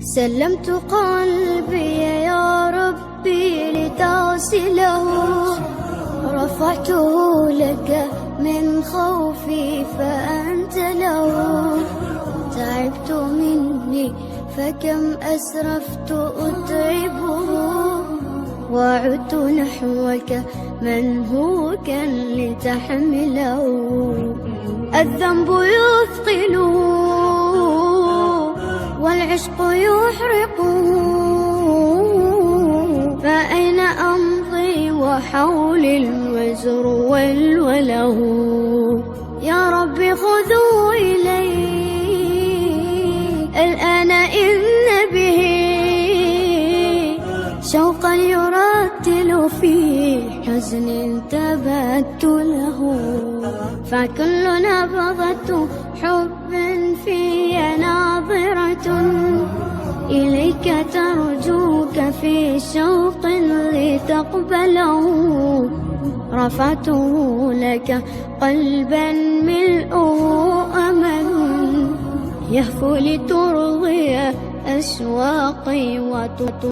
سلمت قلبي يا ربي لتصله، رفعته لك من خوفي فأنت له. تعبت مني فكم أسرفت أتعبه، وعدت نحوك منهوكا لتحمله. الذنب يثقله والعشق يحرقه، فأين أمضي وحولي الوزر والوله. يا رب خذوا إلي الآن إن به شوقا يرتل في حزن تبت له. فكل نبضة حب في ناظرة إليك ترجوك في شوق لتقبله. رفعته لك قلبا ملؤه أمل يهفو لترضي أشواقي